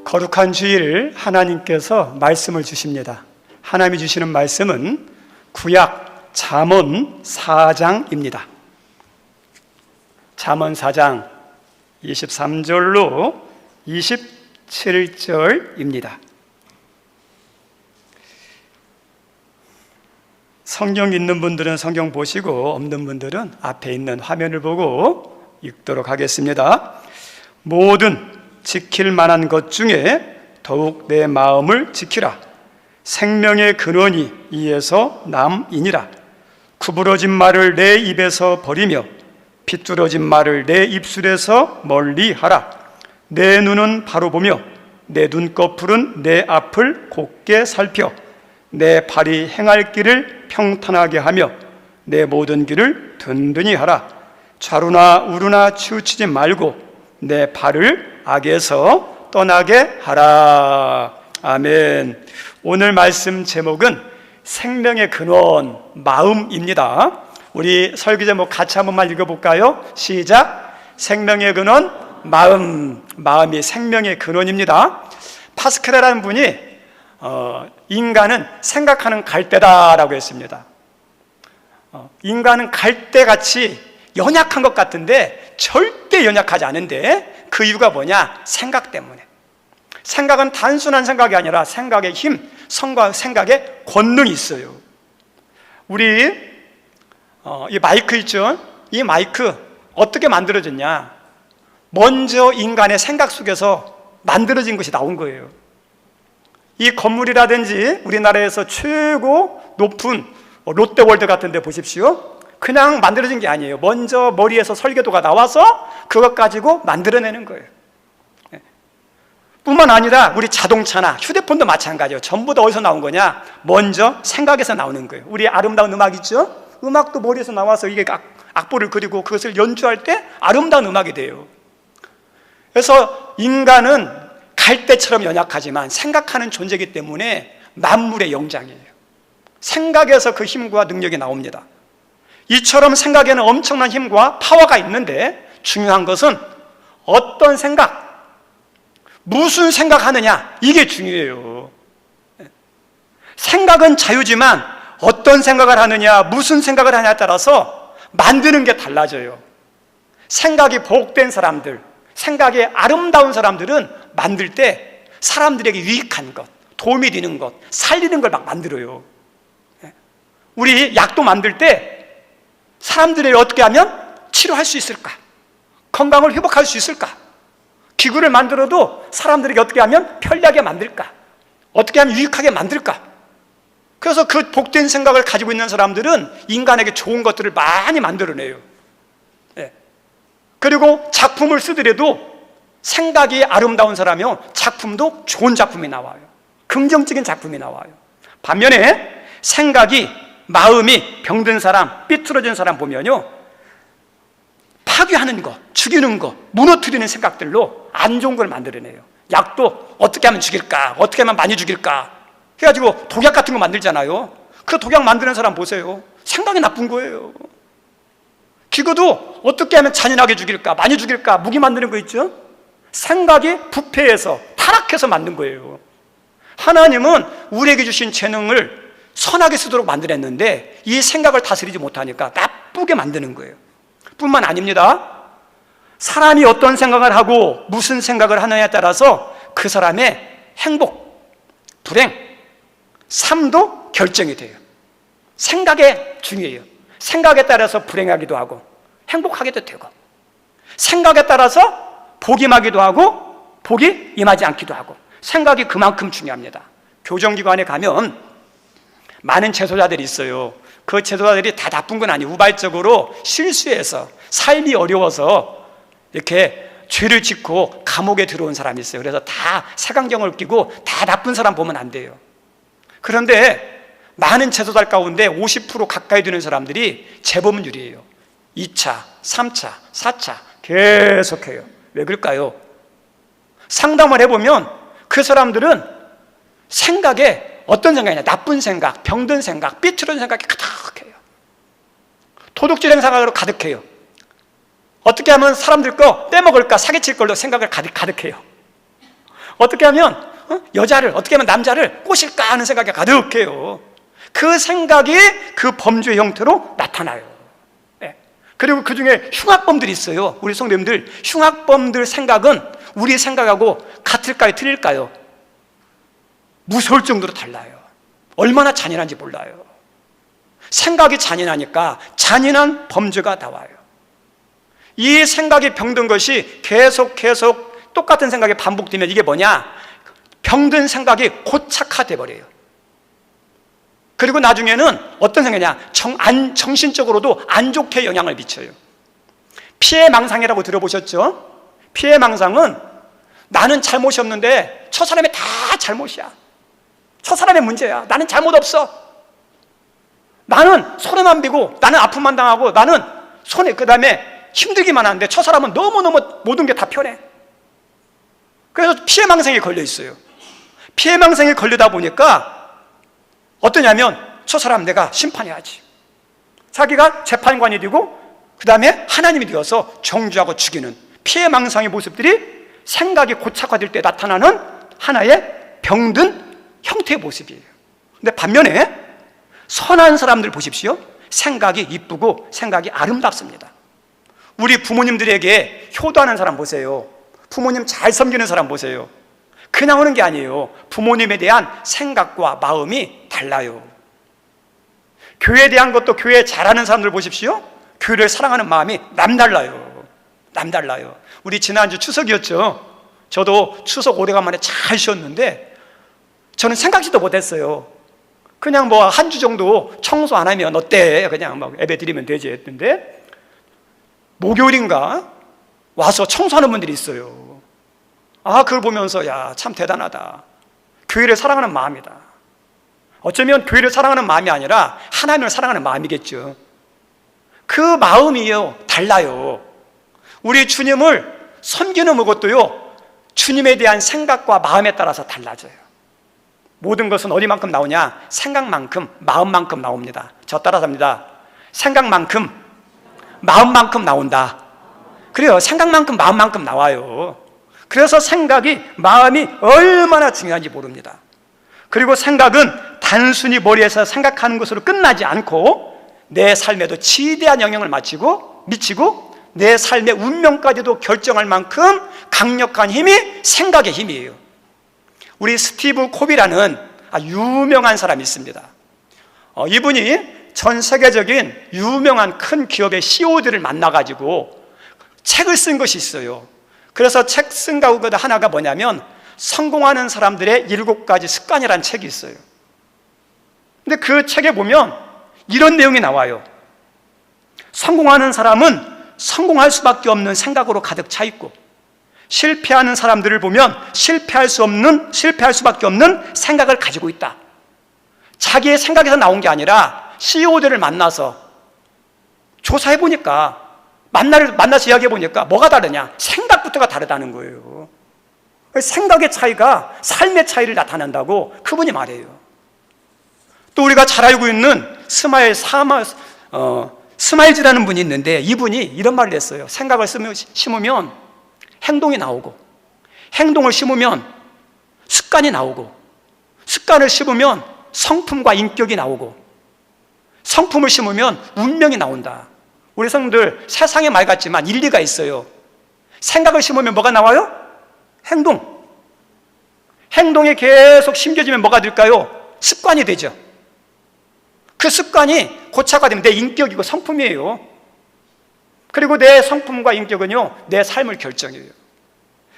거룩한 주일 하나님께서 말씀을 주십니다. 하나님이 주시는 말씀은 구약 잠언 4장입니다. 잠언 4장 23절로 27절입니다. 성경 있는 분들은 성경 보시고 없는 분들은 앞에 있는 화면을 보고 읽도록 하겠습니다. 모든 지킬 만한 것 중에 더욱 내 마음을 지키라. 생명의 근원이 이에서 남이니라. 구부러진 말을 내 입에서 버리며 빗뚤어진 말을 내 입술에서 멀리하라. 내 눈은 바로 보며 내 눈꺼풀은 내 앞을 곱게 살펴 내 발이 행할 길을 평탄하게 하며 내 모든 길을 든든히 하라. 좌루나 우루나 치우치지 말고 내 발을 악에서 떠나게 하라. 아멘. 오늘 말씀 제목은 생명의 근원, 마음입니다. 우리 설교 제목 같이 한 번만 읽어볼까요? 시작. 생명의 근원, 마음. 마음이 생명의 근원입니다. 파스칼이라는 분이 인간은 생각하는 갈대다라고 했습니다. 인간은 갈대같이 연약한 것 같은데 절대 연약하지 않은데 그 이유가 뭐냐? 생각 때문에. 생각은 단순한 생각이 아니라 생각의 힘, 생각의 권능이 있어요. 우리 이 마이크 있죠? 이 마이크 어떻게 만들어졌냐? 먼저 인간의 생각 속에서 만들어진 것이 나온 거예요. 이 건물이라든지 우리나라에서 최고 높은 롯데월드 같은 데 보십시오. 그냥 만들어진 게 아니에요. 먼저 머리에서 설계도가 나와서 그것 가지고 만들어내는 거예요. 뿐만 아니라 우리 자동차나 휴대폰도 마찬가지예요. 전부 다 어디서 나온 거냐? 먼저 생각에서 나오는 거예요. 우리 아름다운 음악 있죠? 음악도 머리에서 나와서 이게 악보를 그리고 그것을 연주할 때 아름다운 음악이 돼요. 그래서 인간은 갈대처럼 연약하지만 생각하는 존재이기 때문에 만물의 영장이에요. 생각에서 그 힘과 능력이 나옵니다. 이처럼 생각에는 엄청난 힘과 파워가 있는데 중요한 것은 어떤 생각, 무슨 생각하느냐, 이게 중요해요. 생각은 자유지만 어떤 생각을 하느냐, 무슨 생각을 하냐에 따라서 만드는 게 달라져요. 생각이 복된 사람들, 생각이 아름다운 사람들은 만들 때 사람들에게 유익한 것, 도움이 되는 것, 살리는 걸 막 만들어요. 우리 약도 만들 때 사람들을 어떻게 하면 치료할 수 있을까? 건강을 회복할 수 있을까? 기구를 만들어도 사람들에게 어떻게 하면 편리하게 만들까? 어떻게 하면 유익하게 만들까? 그래서 그 복된 생각을 가지고 있는 사람들은 인간에게 좋은 것들을 많이 만들어내요. 그리고 작품을 쓰더라도 생각이 아름다운 사람이요, 작품도 좋은 작품이 나와요. 긍정적인 작품이 나와요. 반면에 생각이, 마음이 병든 사람, 삐뚤어진 사람 보면요, 파괴하는 거, 죽이는 거, 무너뜨리는 생각들로 안 좋은 걸 만들어내요. 약도 어떻게 하면 죽일까? 어떻게 하면 많이 죽일까? 해가지고 독약 같은 거 만들잖아요. 그 독약 만드는 사람 보세요. 생각이 나쁜 거예요. 기구도 어떻게 하면 잔인하게 죽일까? 많이 죽일까? 무기 만드는 거 있죠? 생각이 부패해서, 타락해서 만든 거예요. 하나님은 우리에게 주신 재능을 선하게 쓰도록 만들었는데 이 생각을 다스리지 못하니까 나쁘게 만드는 거예요. 뿐만 아닙니다. 사람이 어떤 생각을 하고 무슨 생각을 하느냐에 따라서 그 사람의 행복, 불행, 삶도 결정이 돼요. 생각에 중요해요. 생각에 따라서 불행하기도 하고 행복하기도 되고, 생각에 따라서 복이 임하기도 하고 복이 임하지 않기도 하고, 생각이 그만큼 중요합니다. 교정기관에 가면 많은 재소자들이 있어요. 그 재소자들이 다 나쁜 건 아니에요. 우발적으로 실수해서 삶이 어려워서 이렇게 죄를 짓고 감옥에 들어온 사람이 있어요. 그래서 다 색안경을 끼고 다 나쁜 사람 보면 안 돼요. 그런데 많은 재소자 가운데 50% 가까이 되는 사람들이 재범률이에요. 2차, 3차, 4차 계속해요. 왜 그럴까요? 상담을 해보면 그 사람들은 생각에 어떤 생각이냐, 나쁜 생각, 병든 생각, 삐뚤어진 생각이 가득해요. 도둑질 생각으로 가득해요. 어떻게 하면 사람들 거 빼먹을까, 사기칠 걸로 생각을 가득해요. 어떻게 하면 여자를, 어떻게 하면 남자를 꼬실까 하는 생각이 가득해요. 그 생각이 그 범죄의 형태로 나타나요. 예. 그리고 그 중에 흉악범들이 있어요. 우리 성도님들, 흉악범들 생각은 우리 생각하고 같을까요? 틀릴까요? 무서울 정도로 달라요. 얼마나 잔인한지 몰라요. 생각이 잔인하니까 잔인한 범죄가 나와요. 이 생각이 병든 것이 계속 똑같은 생각이 반복되면 이게 뭐냐? 병든 생각이 고착화돼 버려요. 그리고 나중에는 어떤 생각이냐? 정신적으로도 안 좋게 영향을 미쳐요. 피해망상이라고 들어보셨죠? 피해망상은 나는 잘못이 없는데 저 사람이 다 잘못이야. 저 사람의 문제야. 나는 잘못 없어. 나는 소리만 비고, 나는 아픔만 당하고, 나는 그 다음에 힘들기만 하는데 저 사람은 너무너무 모든 게 다 편해. 그래서 피해망상에 걸려 있어요. 피해망상에 걸리다 보니까 어떠냐면 저 사람 내가 심판해야지. 자기가 재판관이 되고 그 다음에 하나님이 되어서 정죄하고 죽이는 피해망상의 모습들이 생각이 고착화될 때 나타나는 하나의 병든 형태의 모습이에요. 근데 반면에 선한 사람들 보십시오. 생각이 이쁘고 생각이 아름답습니다. 우리 부모님들에게 효도하는 사람 보세요. 부모님 잘 섬기는 사람 보세요. 그냥 오는 게 아니에요. 부모님에 대한 생각과 마음이 달라요. 교회에 대한 것도 교회 잘하는 사람들 보십시오. 교회를 사랑하는 마음이 남달라요. 남달라요. 우리 지난주 추석이었죠. 저도 추석 오래간만에 잘 쉬었는데 저는 생각지도 못했어요. 그냥 뭐 한 주 정도 청소 안 하면 어때? 그냥 막 예배 드리면 되지 했는데 목요일인가 와서 청소하는 분들이 있어요. 그걸 보면서 야, 참 대단하다. 교회를 사랑하는 마음이다. 어쩌면 교회를 사랑하는 마음이 아니라 하나님을 사랑하는 마음이겠죠. 그 마음이요, 달라요. 우리 주님을 섬기는 것도요, 주님에 대한 생각과 마음에 따라서 달라져요. 모든 것은 어디만큼 나오냐? 생각만큼, 마음만큼 나옵니다. 저 따라서 합니다. 생각만큼, 마음만큼 나온다. 그래요. 생각만큼, 마음만큼 나와요. 그래서 생각이, 마음이 얼마나 중요한지 모릅니다. 그리고 생각은 단순히 머리에서 생각하는 것으로 끝나지 않고 내 삶에도 지대한 영향을 미치고 내 삶의 운명까지도 결정할 만큼 강력한 힘이 생각의 힘이에요. 우리 스티브 코비라는 유명한 사람이 있습니다. 이분이 전 세계적인 유명한 큰 기업의 CEO들을 만나가지고 책을 쓴 것이 있어요. 그래서 책 쓴 가운데 하나가 뭐냐면 성공하는 사람들의 7가지 습관이라는 책이 있어요. 근데 그 책에 보면 이런 내용이 나와요. 성공하는 사람은 성공할 수밖에 없는 생각으로 가득 차 있고, 실패하는 사람들을 보면 실패할 수밖에 없는 생각을 가지고 있다. 자기의 생각에서 나온 게 아니라 CEO들을 만나서 조사해 보니까, 만나서 이야기해 보니까 뭐가 다르냐? 생각부터가 다르다는 거예요. 생각의 차이가 삶의 차이를 나타낸다고 그분이 말해요. 또 우리가 잘 알고 있는 스마일즈라는 분이 있는데, 이분이 이런 말을 했어요. 생각을 심으면 행동이 나오고, 행동을 심으면 습관이 나오고, 습관을 심으면 성품과 인격이 나오고, 성품을 심으면 운명이 나온다. 우리 성도들, 세상의 말 같지만 일리가 있어요. 생각을 심으면 뭐가 나와요? 행동이 계속 심겨지면 뭐가 될까요? 습관이 되죠. 그 습관이 고착화 되면 내 인격이고 성품이에요. 그리고 내 성품과 인격은요, 내 삶을 결정해요.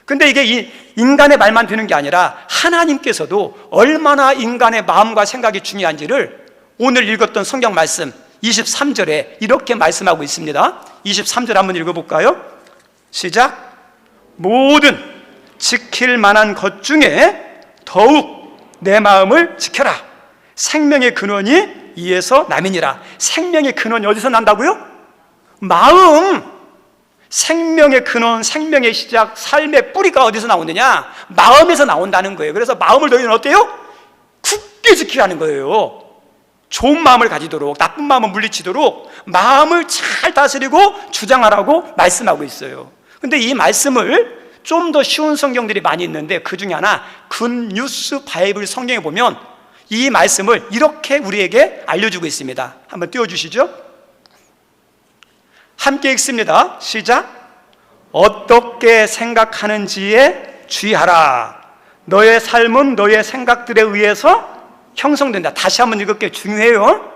근데 이게 인간의 말만 되는 게 아니라 하나님께서도 얼마나 인간의 마음과 생각이 중요한지를 오늘 읽었던 성경 말씀 23절에 이렇게 말씀하고 있습니다. 23절 한번 읽어볼까요? 시작. 모든 지킬 만한 것 중에 더욱 내 마음을 지켜라. 생명의 근원이 이에서 남이니라. 생명의 근원이 어디서 난다고요? 마음. 생명의 근원, 생명의 시작, 삶의 뿌리가 어디서 나오느냐? 마음에서 나온다는 거예요. 그래서 마음을 너희는 어때요? 굳게 지키라는 거예요. 좋은 마음을 가지도록, 나쁜 마음을 물리치도록 마음을 잘 다스리고 주장하라고 말씀하고 있어요. 근데 이 말씀을 좀 더 쉬운 성경들이 많이 있는데 그 중에 하나 굿뉴스 바이블 성경에 보면 이 말씀을 이렇게 우리에게 알려주고 있습니다. 한번 띄워주시죠. 함께 읽습니다. 시작. 어떻게 생각하는지에 주의하라. 너의 삶은 너의 생각들에 의해서 형성된다. 다시 한번 읽을게요. 중요해요.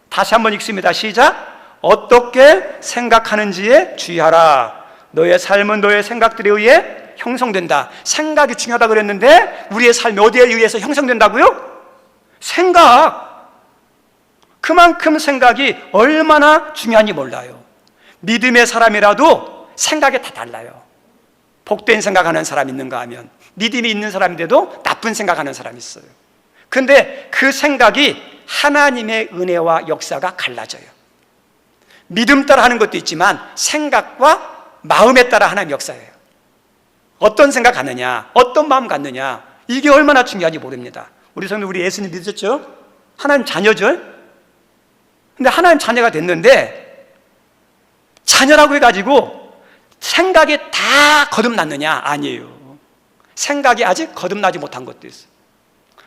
다시 한번 읽습니다. 시작. 어떻게 생각하는지에 주의하라. 너의 삶은 너의 생각들에 의해 형성된다. 생각이 중요하다 그랬는데 우리의 삶이 어디에 의해서 형성된다고요? 생각. 그만큼 생각이 얼마나 중요한지 몰라요. 믿음의 사람이라도 생각이 다 달라요. 복된 생각하는 사람 있는가 하면 믿음이 있는 사람인데도 나쁜 생각하는 사람이 있어요. 근데 그 생각이 하나님의 은혜와 역사가 갈라져요. 믿음 따라 하는 것도 있지만 생각과 마음에 따라 하나님 역사예요. 어떤 생각 갖느냐, 어떤 마음 갖느냐, 이게 얼마나 중요한지 모릅니다. 우리 성도 우리 예수님 믿으셨죠? 하나님 자녀죠? 근데 하나님 자녀가 됐는데 자녀라고 해가지고 생각이 다 거듭났느냐? 아니에요. 생각이 아직 거듭나지 못한 것도 있어요.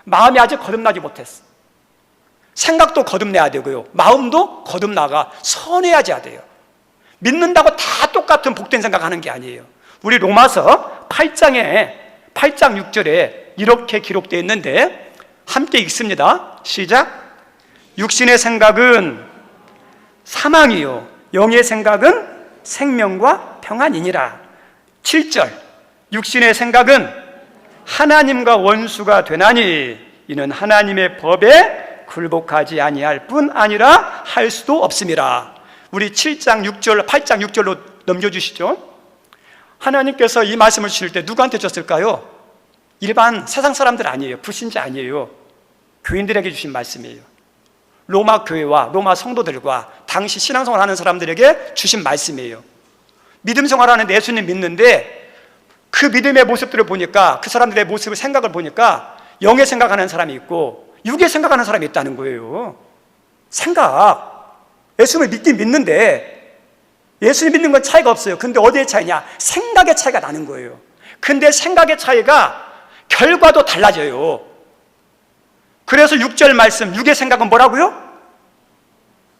마음이 아직 거듭나지 못했어. 생각도 거듭내야 되고요, 마음도 거듭나가 선해야지 돼요. 믿는다고 다 똑같은 복된 생각하는 게 아니에요. 우리 로마서 8장 6절에 이렇게 기록되어 있는데 함께 읽습니다. 시작. 육신의 생각은 사망이요 영의 생각은 생명과 평안이니라. 7절. 육신의 생각은 하나님과 원수가 되나니 이는 하나님의 법에 굴복하지 아니할 뿐 아니라 할 수도 없음이라. 우리 7장 6절, 8장 6절로 넘겨주시죠. 하나님께서 이 말씀을 주실 때 누구한테 줬을까요? 일반 세상 사람들 아니에요. 불신자 아니에요. 교인들에게 주신 말씀이에요. 로마 교회와 로마 성도들과 당시 신앙생활 하는 사람들에게 주신 말씀이에요. 믿음 생활하는데 예수님 믿는데 그 믿음의 모습들을 보니까, 그 사람들의 모습을, 생각을 보니까 영의 생각하는 사람이 있고 육의 생각하는 사람이 있다는 거예요. 생각. 예수님을 믿긴 믿는데 예수님 믿는 건 차이가 없어요. 근데 어디에 차이냐? 생각의 차이가 나는 거예요. 근데 생각의 차이가 결과도 달라져요. 그래서 6절 말씀, 육의 생각은 뭐라고요?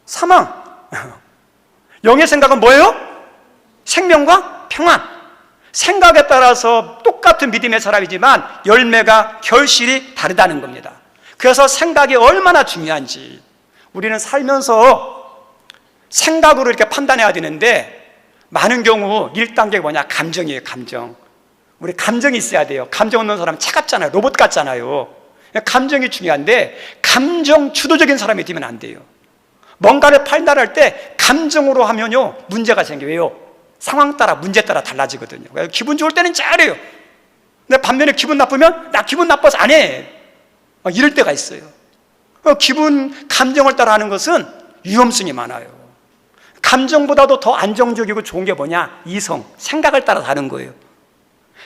사망. 영의 생각은 뭐예요? 생명과 평안. 생각에 따라서 똑같은 믿음의 사람이지만 열매가 결실이 다르다는 겁니다. 그래서 생각이 얼마나 중요한지 우리는 살면서 생각으로 이렇게 판단해야 되는데 많은 경우 1단계가 뭐냐? 감정이에요. 감정. 우리 감정이 있어야 돼요. 감정 없는 사람은 차갑잖아요. 로봇 같잖아요. 감정이 중요한데 감정 주도적인 사람이 되면 안 돼요. 뭔가를 판단할 때 감정으로 하면요 문제가 생겨요. 상황 따라, 문제 따라 달라지거든요. 기분 좋을 때는 잘해요. 근데 반면에 기분 나쁘면 나 기분 나빠서 안 해. 이럴 때가 있어요. 감정을 따라 하는 것은 위험성이 많아요. 감정보다도 더 안정적이고 좋은 게 뭐냐? 이성, 생각을 따라 하는 거예요.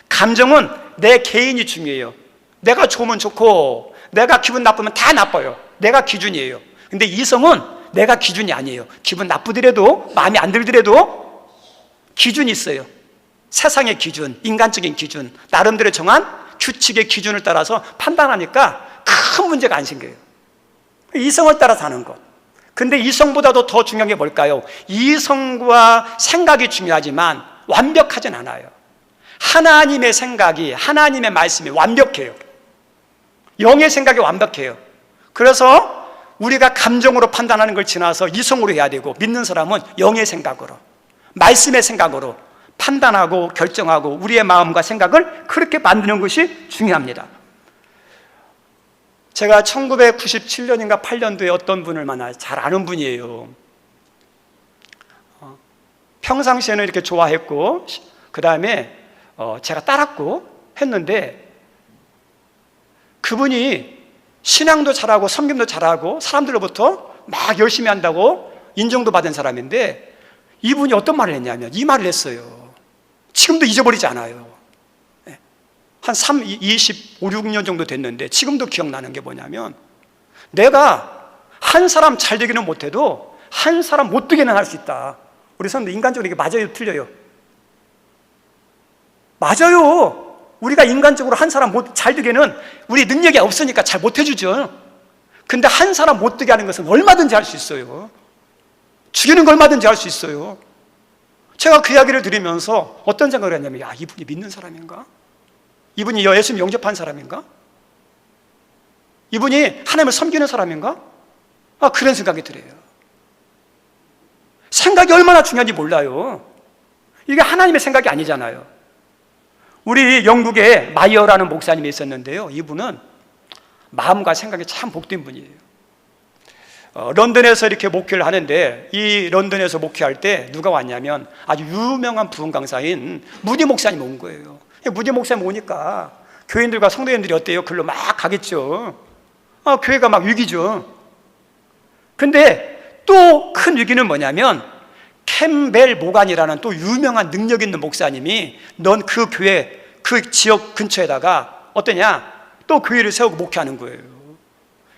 감정은 내 개인이 중요해요. 내가 좋으면 좋고 내가 기분 나쁘면 다 나빠요. 내가 기준이에요. 근데 이성은 내가 기준이 아니에요. 기분 나쁘더라도, 마음에 안 들더라도 기준이 있어요. 세상의 기준, 인간적인 기준, 나름대로 정한 규칙의 기준을 따라서 판단하니까 큰 문제가 안 생겨요. 이성을 따라 사는 것. 근데 이성보다도 더 중요한 게 뭘까요? 이성과 생각이 중요하지만 완벽하진 않아요. 하나님의 생각이, 하나님의 말씀이 완벽해요. 영의 생각이 완벽해요. 그래서 우리가 감정으로 판단하는 걸 지나서 이성으로 해야 되고, 믿는 사람은 영의 생각으로, 말씀의 생각으로 판단하고 결정하고 우리의 마음과 생각을 그렇게 만드는 것이 중요합니다. 제가 1997년인가 8년도에 어떤 분을 만나, 잘 아는 분이에요. 평상시에는 이렇게 좋아했고 그 다음에 제가 따랐고 했는데, 그분이 신앙도 잘하고 섬김도 잘하고 사람들로부터 막 열심히 한다고 인정도 받은 사람인데, 이분이 어떤 말을 했냐면 이 말을 했어요. 지금도 잊어버리지 않아요. 한 25, 6년 정도 됐는데 지금도 기억나는 게 뭐냐면, 내가 한 사람 잘 되기는 못해도 한 사람 못 되게는 할 수 있다. 우리 사람들 인간적으로 이게 맞아요, 틀려요? 맞아요. 우리가 인간적으로 한 사람 잘 되게는 우리 능력이 없으니까 잘 못해주죠. 근데 한 사람 못 되게 하는 것은 얼마든지 할 수 있어요. 죽이는 거 얼마든지 할 수 있어요. 제가 그 이야기를 들으면서 어떤 생각을 했냐면, 야, 이분이 믿는 사람인가? 이분이 예수님 영접한 사람인가? 이분이 하나님을 섬기는 사람인가? 그런 생각이 들어요. 생각이 얼마나 중요한지 몰라요. 이게 하나님의 생각이 아니잖아요. 우리 영국에 마이어라는 목사님이 있었는데요, 이분은 마음과 생각이 참 복된 분이에요. 런던에서 이렇게 목회를 하는데, 이 런던에서 목회할 때 누가 왔냐면 아주 유명한 부흥 강사인 무디 목사님 온 거예요. 무디 목사님 오니까 교인들과 성도님들이 어때요? 글로 막 가겠죠. 교회가 막 위기죠. 근데 또 큰 위기는 뭐냐면, 캠벨 모간이라는 또 유명한 능력 있는 목사님이 넌 그 교회, 그 지역 근처에다가 어떠냐? 또 교회를 세우고 목회하는 거예요.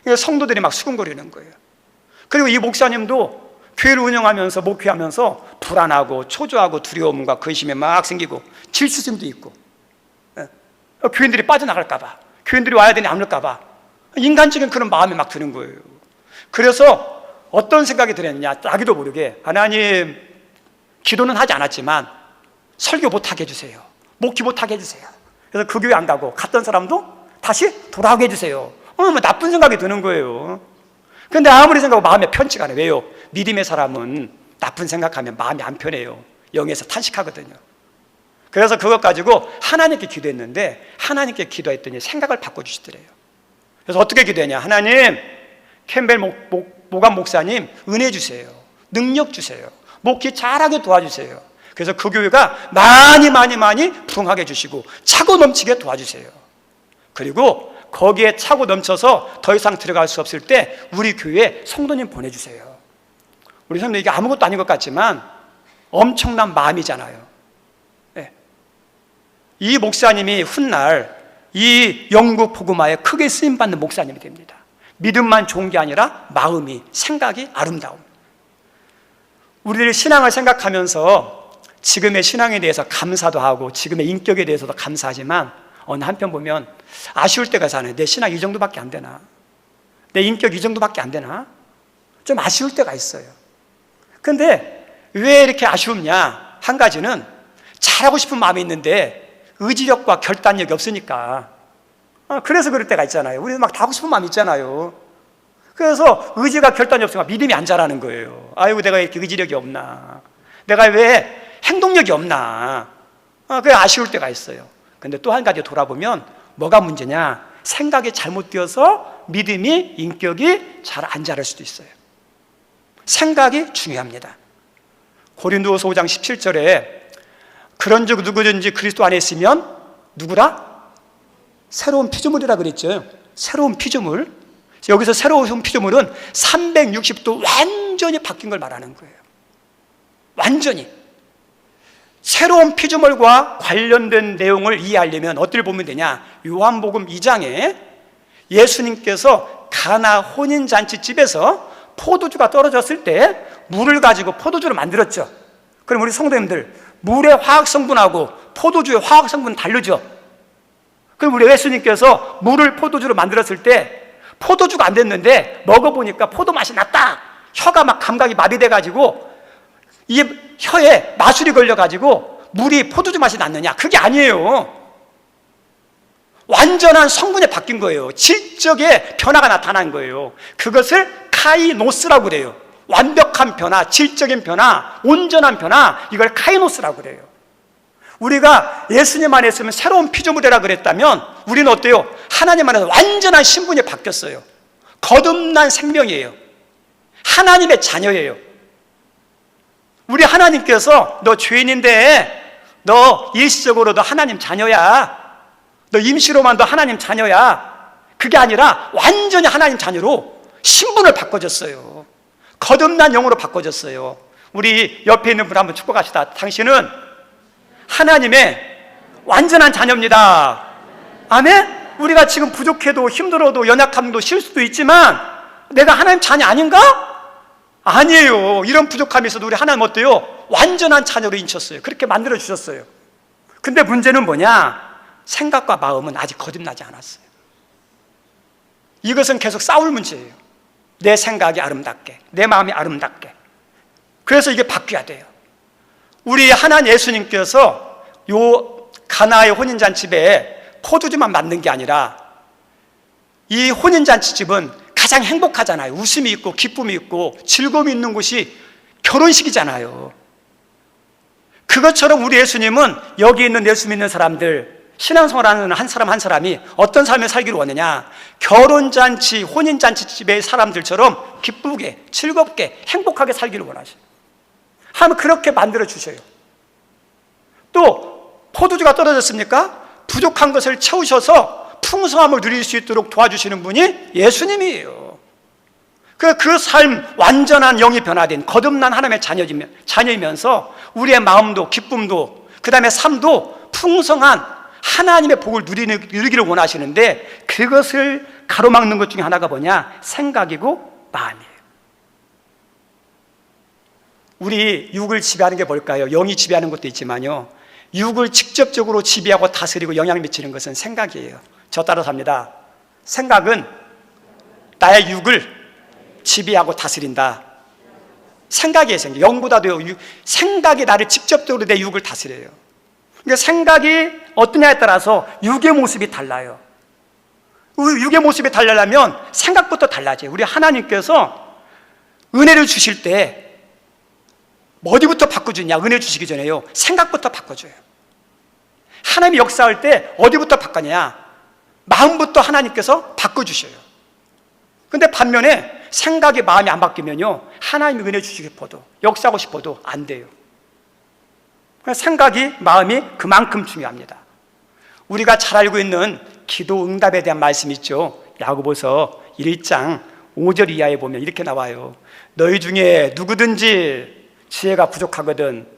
그러니까 성도들이 막 수군거리는 거예요. 그리고 이 목사님도 교회를 운영하면서 목회하면서 불안하고 초조하고 두려움과 근심이 막 생기고 질투심도 있고, 교인들이 빠져나갈까 봐, 교인들이 와야 되니 안 올까 봐 인간적인 그런 마음이 막 드는 거예요. 그래서 어떤 생각이 들었느냐, 자기도 모르게, 하나님, 기도는 하지 않았지만 설교 못하게 해주세요. 목회 못하게 해주세요. 그래서 그 교회 안 가고 갔던 사람도 다시 돌아오게 해주세요. 뭐 나쁜 생각이 드는 거예요. 근데 아무리 생각하고 마음에 편치가 않아요. 왜요? 믿음의 사람은 나쁜 생각하면 마음이 안 편해요. 영에서 탄식하거든요. 그래서 그것 가지고 하나님께 기도했는데, 하나님께 기도했더니 생각을 바꿔주시더래요. 그래서 어떻게 기도했냐, 하나님, 캠벨 모간 목사님 은혜 주세요. 능력 주세요. 목회 잘하게 도와주세요. 그래서 그 교회가 많이 부흥하게 해주시고 차고 넘치게 도와주세요. 그리고 거기에 차고 넘쳐서 더 이상 들어갈 수 없을 때 우리 교회에 성도님 보내주세요. 우리 성도님, 이게 아무것도 아닌 것 같지만 엄청난 마음이잖아요. 네. 이 목사님이 훗날 이 영국 복음화에 크게 쓰임받는 목사님이 됩니다. 믿음만 좋은 게 아니라 마음이, 생각이 아름다움. 우리들 신앙을 생각하면서 지금의 신앙에 대해서 감사도 하고 지금의 인격에 대해서도 감사하지만 어느 한편 보면 아쉬울 때가 있잖아요. 내 신앙 이 정도밖에 안 되나? 내 인격 이 정도밖에 안 되나? 좀 아쉬울 때가 있어요. 근데 왜 이렇게 아쉬웠냐? 한 가지는 잘하고 싶은 마음이 있는데 의지력과 결단력이 없으니까. 그래서 그럴 때가 있잖아요. 우리도 막 다 하고 싶은 마음 있잖아요. 그래서 의지가 결단이 없으니까 믿음이 안 자라는 거예요. 아이고, 내가 이렇게 의지력이 없나? 내가 왜 행동력이 없나? 그게 아쉬울 때가 있어요. 근데 또 한 가지 돌아보면 뭐가 문제냐? 생각이 잘못되어서 믿음이, 인격이 잘 안 자랄 수도 있어요. 생각이 중요합니다. 고린도후서 5장 17절에 그런즉 누구든지 그리스도 안에 있으면 누구라? 새로운 피조물이라 그랬죠. 새로운 피조물. 여기서 새로운 피조물은 360도 완전히 바뀐 걸 말하는 거예요. 완전히. 새로운 피조물과 관련된 내용을 이해하려면 어디를 보면 되냐? 요한복음 2장에 예수님께서 가나 혼인잔치집에서 포도주가 떨어졌을 때 물을 가지고 포도주를 만들었죠. 그럼 우리 성도님들, 물의 화학성분하고 포도주의 화학성분은 다르죠. 그럼 우리 예수님께서 물을 포도주로 만들었을 때 포도주가 안 됐는데 먹어보니까 포도 맛이 났다. 혀가 막 감각이 마비돼가지고 이 혀에 마술이 걸려가지고 물이 포도주 맛이 났느냐? 그게 아니에요. 완전한 성분에 바뀐 거예요. 질적의 변화가 나타난 거예요. 그것을 카이노스라고 그래요. 완벽한 변화, 질적인 변화, 온전한 변화, 이걸 카이노스라고 그래요. 우리가 예수님 안에 있으면 새로운 피조물이라 그랬다면 우리는 어때요? 하나님 안에서 완전한 신분이 바뀌었어요. 거듭난 생명이에요. 하나님의 자녀예요. 우리 하나님께서 너 죄인인데 너 일시적으로도 하나님 자녀야. 너 임시로만 도 하나님 자녀야. 그게 아니라 완전히 하나님 자녀로 신분을 바꿔줬어요. 거듭난 영으로 바꿔줬어요. 우리 옆에 있는 분 한번 축복합시다. 당신은 하나님의 완전한 자녀입니다. 아멘? 우리가 지금 부족해도 힘들어도 연약함도 실수도 있지만 내가 하나님 자녀 아닌가? 아니에요. 이런 부족함이 있어도 우리 하나님 어때요? 완전한 자녀로 인쳤어요. 그렇게 만들어주셨어요. 근데 문제는 뭐냐? 생각과 마음은 아직 거듭나지 않았어요. 이것은 계속 싸울 문제예요. 내 생각이 아름답게, 내 마음이 아름답게. 그래서 이게 바뀌어야 돼요. 우리 하나님 예수님께서 요 가나의 혼인잔치에 포도주만 만든 게 아니라 이 혼인잔치집은 가장 행복하잖아요. 웃음이 있고 기쁨이 있고 즐거움이 있는 곳이 결혼식이잖아요. 그것처럼 우리 예수님은 여기 있는 예수 믿는 사람들, 신앙생활하는 한 사람 한 사람이 어떤 삶을 살기를 원하냐? 결혼잔치, 혼인잔치집의 사람들처럼 기쁘게, 즐겁게, 행복하게 살기를 원하셔요. 하나님은 그렇게 만들어 주셔요. 또 포도주가 떨어졌습니까? 부족한 것을 채우셔서 풍성함을 누릴 수 있도록 도와주시는 분이 예수님이에요. 그 삶, 완전한 영이 변화된 거듭난 하나님의 자녀이면서 우리의 마음도 기쁨도 그 다음에 삶도 풍성한 하나님의 복을 누리기를 원하시는데, 그것을 가로막는 것 중에 하나가 뭐냐? 생각이고 마음이에요. 우리 육을 지배하는 게 뭘까요? 영이 지배하는 것도 있지만요, 육을 직접적으로 지배하고 다스리고 영향 미치는 것은 생각이에요. 저 따라서 합니다. 생각은 나의 육을 지배하고 다스린다. 생각이에요. 생각. 영보다도 생각이 나를 직접적으로 내 육을 다스려요. 그러니까 생각이 어떠냐에 따라서 육의 모습이 달라요. 육의 모습이 달라려면 생각부터 달라져요. 우리 하나님께서 은혜를 주실 때 어디부터 바꿔주냐? 은혜 주시기 전에요, 생각부터 바꿔줘요. 하나님이 역사할 때 어디부터 바꾸냐? 마음부터 하나님께서 바꿔주셔요. 근데 반면에 생각이 마음이 안 바뀌면요, 하나님이 은혜 주시고 싶어도 역사하고 싶어도 안 돼요. 생각이 마음이 그만큼 중요합니다. 우리가 잘 알고 있는 기도 응답에 대한 말씀이 있죠. 야고보서 1장 5절 이하에 보면 이렇게 나와요. 너희 중에 누구든지 지혜가 부족하거든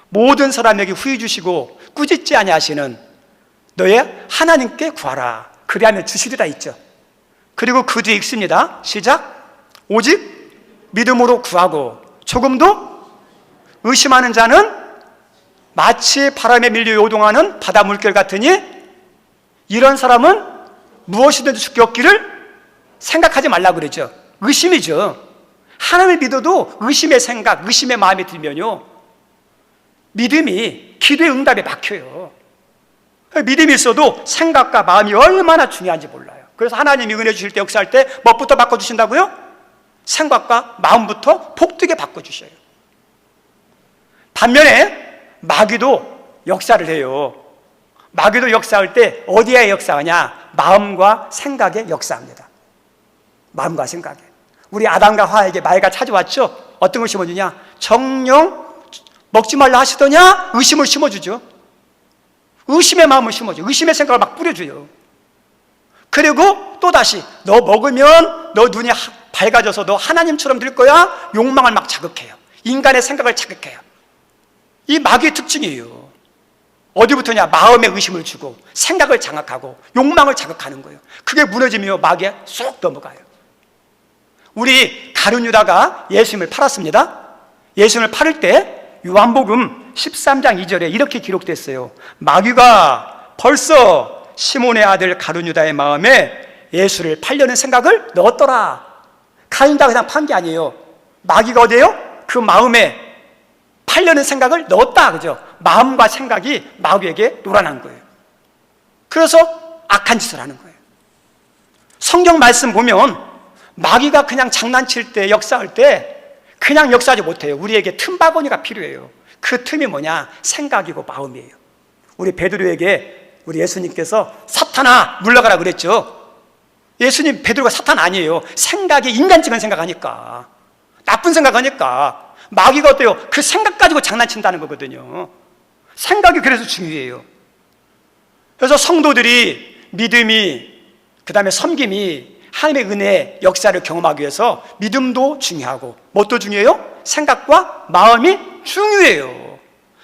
모든 사람에게 후히 주시고 꾸짖지 아니하시는 너의 하나님께 구하라. 그리하면 주시리라 있죠. 그리고 그 뒤에 읽습니다. 시작. 오직 믿음으로 구하고 조금도 의심하는 자는 마치 바람에 밀려 요동하는 바다 물결 같으니 이런 사람은 무엇이든지 죽게 없기를 생각하지 말라고 그러죠. 의심이죠. 하나님을 믿어도 의심의 생각, 의심의 마음이 들면요, 믿음이 기도의 응답에 막혀요. 믿음이 있어도 생각과 마음이 얼마나 중요한지 몰라요. 그래서 하나님이 은혜 주실 때, 역사할 때 무엇부터 바꿔주신다고요? 생각과 마음부터 복되게 바꿔주셔요. 반면에 마귀도 역사를 해요. 마귀도 역사할 때 어디에 역사하냐? 마음과 생각에 역사합니다. 마음과 생각에. 우리 아담과 하와에게 마귀가 찾아왔죠. 어떤 걸 심어주냐? 정령 먹지 말라 하시더냐? 의심을 심어주죠. 의심의 마음을 심어줘. 의심의 생각을 막 뿌려줘요. 그리고 또다시 너 먹으면 너 눈이 밝아져서 너 하나님처럼 될 거야. 욕망을 막 자극해요. 인간의 생각을 자극해요. 이 마귀의 특징이에요. 어디부터냐? 마음의 의심을 주고 생각을 장악하고 욕망을 자극하는 거예요. 그게 무너지면 마귀에 쏙 넘어가요. 우리 가룟 유다가 예수님을 팔았습니다. 예수님을 팔을 때 요한복음 13장 2절에 이렇게 기록됐어요. 마귀가 벌써 시몬의 아들 가룟 유다의 마음에 예수를 팔려는 생각을 넣었더라. 가룟 유다가 그냥 판 게 아니에요. 마귀가 어디에요? 그 마음에 팔려는 생각을 넣었다, 그죠? 마음과 생각이 마귀에게 놀아난 거예요. 그래서 악한 짓을 하는 거예요. 성경 말씀 보면 마귀가 그냥 장난칠 때, 역사할 때 그냥 역사하지 못해요. 우리에게 틈바구니가 필요해요. 그 틈이 뭐냐? 생각이고 마음이에요. 우리 베드로에게 우리 예수님께서 사탄아 물러가라 그랬죠. 예수님, 베드로가 사탄 아니에요. 생각이 인간적인 생각하니까, 나쁜 생각하니까. 마귀가 어때요? 그 생각 가지고 장난친다는 거거든요. 생각이 그래서 중요해요. 그래서 성도들이 믿음이, 그 다음에 섬김이 하나님의 은혜 역사를 경험하기 위해서 믿음도 중요하고 뭣도 중요해요? 생각과 마음이 중요해요.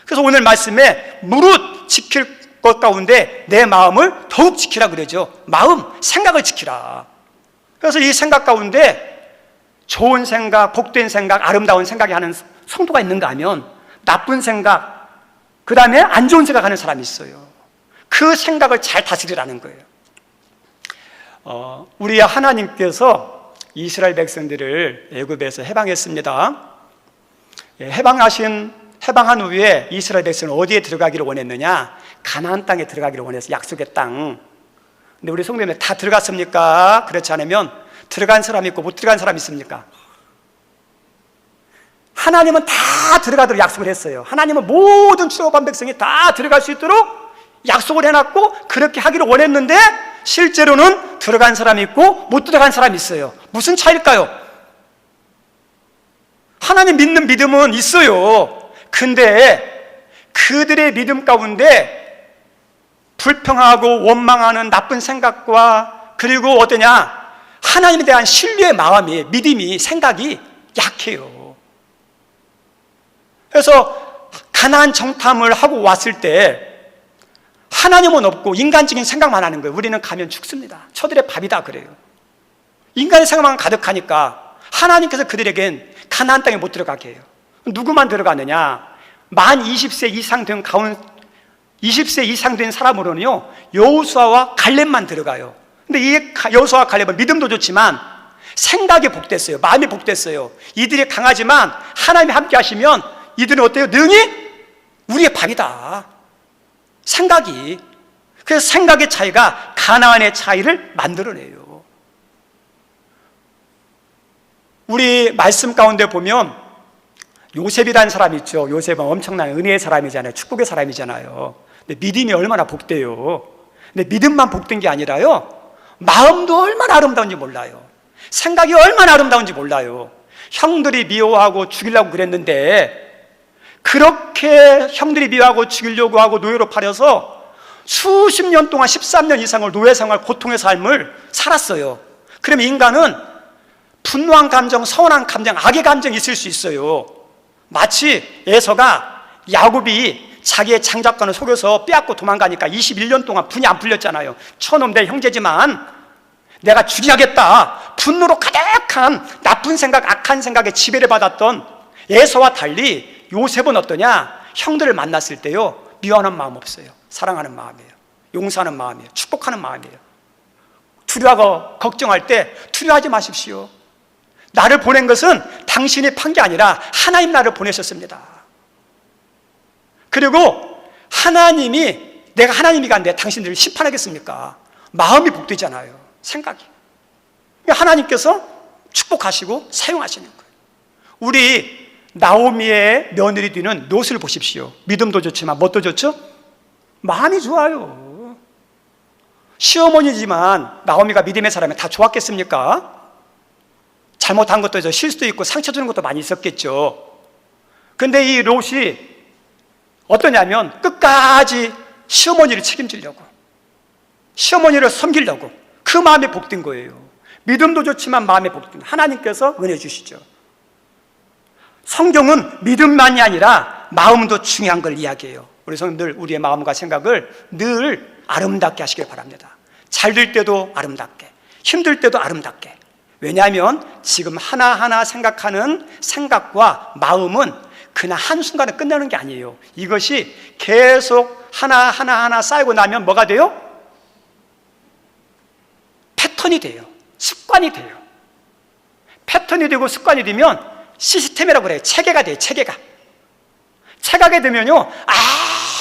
그래서 오늘 말씀에 무릇 지킬 것 가운데 내 마음을 더욱 지키라 그러죠. 마음, 생각을 지키라. 그래서 이 생각 가운데 좋은 생각, 복된 생각, 아름다운 생각이 하는 성도가 있는가 하면 나쁜 생각, 그 다음에 안 좋은 생각하는 사람이 있어요. 그 생각을 잘 다스리라는 거예요. 우리 하나님께서 이스라엘 백성들을 애굽에서 해방했습니다. 해방한 후에 이스라엘 백성은 어디에 들어가기를 원했느냐? 가나안 땅에 들어가기를 원해서, 약속의 땅. 근데 우리 성도님들 다 들어갔습니까? 그렇지 않으면 들어간 사람이 있고 못 들어간 사람이 있습니까? 하나님은 다 들어가도록 약속을 했어요. 하나님은 모든 출애굽한 백성이 다 들어갈 수 있도록 약속을 해놨고 그렇게 하기를 원했는데 실제로는 들어간 사람이 있고 못 들어간 사람이 있어요. 무슨 차이일까요? 하나님 믿는 믿음은 있어요. 근데 그들의 믿음 가운데 불평하고 원망하는 나쁜 생각과, 그리고 어떠냐, 하나님에 대한 신뢰의 마음이, 믿음이, 생각이 약해요. 그래서 가나안 정탐을 하고 왔을 때 하나님은 없고 인간적인 생각만 하는 거예요. 우리는 가면 죽습니다. 저들의 밥이다 그래요. 인간의 생각만 가득하니까 하나님께서 그들에겐 가나안 땅에 못 들어가게 해요. 누구만 들어가느냐? 만 20세 이상 된 20세 이상 된 사람으로는요, 여호수아와 갈렙만 들어가요. 근데 이 여호수아와 갈렙은 믿음도 좋지만 생각이 복됐어요. 마음이 복됐어요. 이들이 강하지만 하나님이 함께 하시면 이들은 어때요? 능히 우리의 밥이다. 생각이. 그래서 생각의 차이가 가나안의 차이를 만들어내요. 우리 말씀 가운데 보면 요셉이라는 사람이 있죠. 요셉은 엄청난 은혜의 사람이잖아요. 축복의 사람이잖아요. 근데 믿음이 얼마나 복돼요. 근데 믿음만 복된 게 아니라요, 마음도 얼마나 아름다운지 몰라요. 생각이 얼마나 아름다운지 몰라요. 형들이 미워하고 죽이려고 그랬는데 그렇게 형들이 미워하고 죽이려고 하고 노예로 팔려서 수십 년 동안 13년 이상을 노예 생활, 고통의 삶을 살았어요. 그러면 인간은 분노한 감정, 서운한 감정, 악의 감정이 있을 수 있어요. 마치 에서가 야곱이 자기의 장작관을 속여서 빼앗고 도망가니까 21년 동안 분이 안 풀렸잖아요. 저놈 내 형제지만 내가 죽여야겠다, 분노로 가득한 나쁜 생각, 악한 생각에 지배를 받았던 에서와 달리 요셉은 어떠냐? 형들을 만났을 때요, 미워하는 마음 없어요. 사랑하는 마음이에요. 용서하는 마음이에요. 축복하는 마음이에요. 두려워하고 걱정할 때 두려워하지 마십시오. 나를 보낸 것은 당신이 판 게 아니라 하나님 나를 보내셨습니다. 그리고 하나님이, 내가 하나님이 간데 당신들을 심판하겠습니까? 마음이 복되잖아요. 생각이. 하나님께서 축복하시고 사용하시는 거예요. 우리 나오미의 며느리 뒤는 롯을 보십시오. 믿음도 좋지만 뭣도 좋죠? 마음이 좋아요. 시어머니지만 나오미가 믿음의 사람이 다 좋았겠습니까? 잘못한 것도 있어, 실수도 있고 상처 주는 것도 많이 있었겠죠. 근데 이 롯이 어떠냐면 끝까지 시어머니를 책임지려고, 시어머니를 섬기려고, 그 마음에 복된 거예요. 믿음도 좋지만 마음에 복된, 하나님께서 은혜 주시죠. 성경은 믿음만이 아니라 마음도 중요한 걸 이야기해요. 우리 성도들, 우리의 마음과 생각을 늘 아름답게 하시길 바랍니다. 잘 될 때도 아름답게, 힘들 때도 아름답게. 왜냐하면 지금 하나하나 생각하는 생각과 마음은 그냥 한순간에 끝나는 게 아니에요. 이것이 계속 하나하나 쌓이고 나면 뭐가 돼요? 패턴이 돼요. 습관이 돼요. 패턴이 되고 습관이 되면 시스템이라고 그래요. 체계가 돼요. 체계가. 체계가 되면요,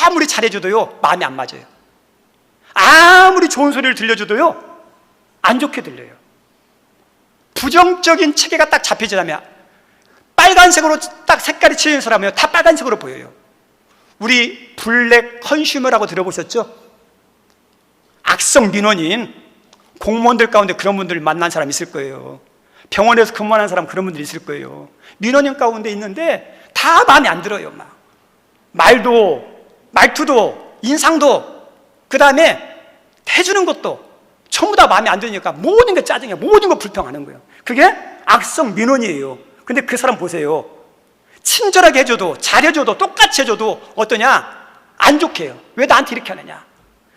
아무리 잘해줘도요, 마음에 안 맞아요. 아무리 좋은 소리를 들려줘도요, 안 좋게 들려요. 부정적인 체계가 딱 잡혀지려면 빨간색으로 딱 색깔이 칠해진 사람은요, 다 빨간색으로 보여요. 우리 블랙 컨슈머라고 들어보셨죠? 악성 민원인 공무원들 가운데 그런 분들 만난 사람 있을 거예요. 병원에서 근무하는 사람 그런 분들 있을 거예요. 민원인 가운데 있는데 다 마음에 안 들어요. 막 말투도 인상도, 그 다음에 해주는 것도 전부 다 마음에 안 드니까 모든 게 짜증이야. 모든 거 불평하는 거예요. 그게 악성 민원이에요. 근데 그 사람 보세요. 친절하게 해줘도, 잘해줘도, 똑같이 해줘도 어떠냐? 안 좋게 해요. 왜 나한테 이렇게 하느냐?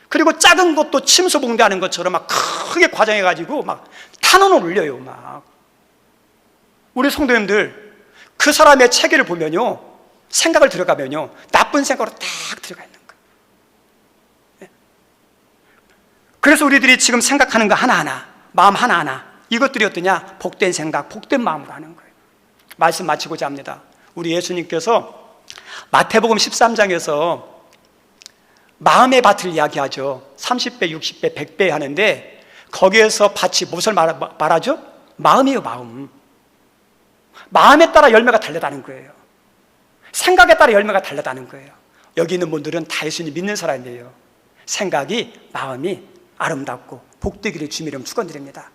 그리고 작은 것도 침소봉대하는 것처럼 막 크게 과장해가지고 막 탄원을 올려요. 막. 우리 성도님들, 그 사람의 체계를 보면요, 생각을 들어가면요, 나쁜 생각으로 딱 들어가 있는 거예요. 그래서 우리들이 지금 생각하는 거 하나하나, 마음 하나하나, 이것들이 어떠냐? 복된 생각, 복된 마음으로 하는 거예요. 말씀 마치고자 합니다. 우리 예수님께서 마태복음 13장에서 마음의 밭을 이야기하죠. 30배, 60배, 100배 하는데 거기에서 밭이 무엇을 말하죠? 마음이에요, 마음. 마음에 따라 열매가 달려다는 거예요. 생각에 따라 열매가 달려다는 거예요. 여기 있는 분들은 다 예수님 믿는 사람이에요. 생각이, 마음이 아름답고 복되기를 주님 이름 축원드립니다.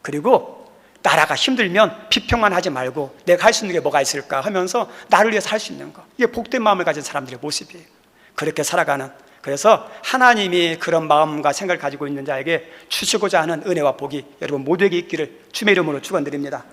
그리고 나라가 힘들면 비평만 하지 말고 내가 할 수 있는 게 뭐가 있을까 하면서 나를 위해서 할 수 있는 거, 이게 복된 마음을 가진 사람들의 모습이에요. 그렇게 살아가는, 그래서 하나님이 그런 마음과 생각을 가지고 있는 자에게 주시고자 하는 은혜와 복이 여러분 모두에게 있기를 주님의 이름으로 축원드립니다.